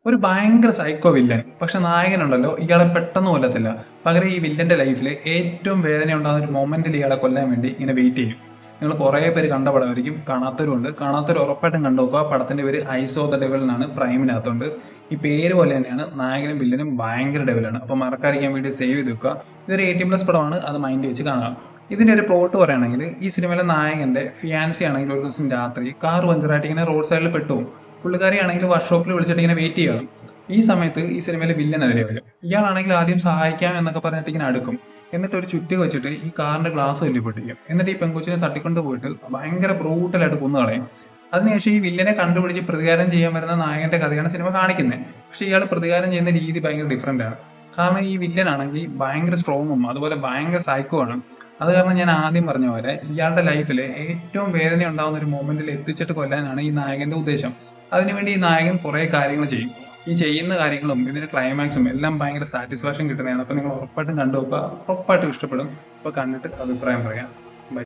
ഒരു ഭയങ്കര psycho villain. പക്ഷെ നായകനുണ്ടല്ലോ ഇയാളെ പെട്ടെന്ന് കൊല്ലത്തില്ല. പകരം ഈ വില്ലന്റെ ലൈഫിൽ ഏറ്റവും വേദന ഉണ്ടാകുന്ന ഒരു മൊമെന്റിൽ ഇയാളെ കൊല്ലാൻ വേണ്ടി ഇങ്ങനെ വെയിറ്റ് ചെയ്യും. നിങ്ങൾ കുറേ പേര് കണ്ട പടമായിരിക്കും. കാണാത്തവരുണ്ട്. കാണാത്തവർ ഉറപ്പായിട്ടും കണ്ടു നോക്കുക. പടത്തിന്റെ പേര് ഐസ് ഓഫ് ദ ഡെവിൾ എന്നാണ്. പ്രൈമിനകത്തുണ്ട്. ഈ പേര് പോലെ തന്നെയാണ് നായകനും വില്ലനും ഭയങ്കര ഡെവിലാണ്. അപ്പോൾ മറക്കാതിരിക്കാൻ വേണ്ടി സേവ് ചെയ്ത് വെക്കുക. ഇതൊരു 18+ പടമാണ്. അത് മൈൻഡ് വെച്ച് കാണുക. ഇതിന്റെ ഒരു പ്ലോട്ട് പറയുകയാണെങ്കിൽ ഈ സിനിമയിലെ നായകന്റെ ഫിയാൻസി ആണെങ്കിൽ ഒരു ദിവസം രാത്രി കാർ പഞ്ചറായിട്ട് ഇങ്ങനെ റോഡ് സൈഡിൽ പെട്ടുപോകും. പുള്ളിക്കാരിയാണെങ്കിൽ വർക്ക്ഷോപ്പിൽ വിളിച്ചിട്ട് ഇങ്ങനെ വെയിറ്റ് ചെയ്യണം. ഈ സമയത്ത് ഈ സിനിമയിലെ വില്ലൻ അതിലെ വരും. ഇയാളാണെങ്കിൽ ആദ്യം സഹായിക്കാം എന്നൊക്കെ പറഞ്ഞിട്ട് ഇങ്ങനെ അടുക്കും. എന്നിട്ട് ഒരു ചുറ്റി വെച്ചിട്ട് ഈ കാറിന്റെ ഗ്ലാസ് തല്ലി പൊട്ടിക്കും. എന്നിട്ട് ഈ പെങ്കൊച്ചിനെ തട്ടിക്കൊണ്ട് പോയിട്ട് ഭയങ്കര ബ്രൂട്ടലായിട്ട് കൊന്നു കളയും. അതിനുശേഷം ഈ വില്ലനെ കണ്ടുപിടിച്ച് പ്രതികാരം ചെയ്യാൻ വരുന്ന നായകന്റെ കഥയാണ് സിനിമ കാണിക്കുന്നത്. പക്ഷെ ഇയാൾ പ്രതികാരം ചെയ്യുന്ന രീതി ഭയങ്കര ഡിഫറെന്റ് ആണ്. കാരണം ഈ വില്ലൻ ആണെങ്കിൽ ഭയങ്കര സ്ട്രോങ്ങും അതുപോലെ ഭയങ്കര സൈക്കോ ആണ്. അത് കാരണം ഞാൻ ആദ്യം പറഞ്ഞ പോലെ ഇയാളുടെ ലൈഫിൽ ഏറ്റവും വേദന ഉണ്ടാകുന്ന ഒരു മൊമെന്റിൽ എത്തിച്ചിട്ട് കൊല്ലാനാണ് ഈ നായകന്റെ ഉദ്ദേശം. അതിനുവേണ്ടി ഈ നായകൻ കുറെ കാര്യങ്ങൾ ചെയ്യും. ഈ ചെയ്യുന്ന കാര്യങ്ങളും ഇതിന്റെ ക്ലൈമാക്സും എല്ലാം ഭയങ്കര സാറ്റിസ്ഫാക്ഷൻ കിട്ടുന്നതാണ്. അപ്പൊ നിങ്ങൾ ഉറപ്പായിട്ടും കണ്ടു നോക്കുക. ഉറപ്പായിട്ടും ഇഷ്ടപ്പെടും. അപ്പൊ കണ്ടിട്ട് അഭിപ്രായം പറയാം.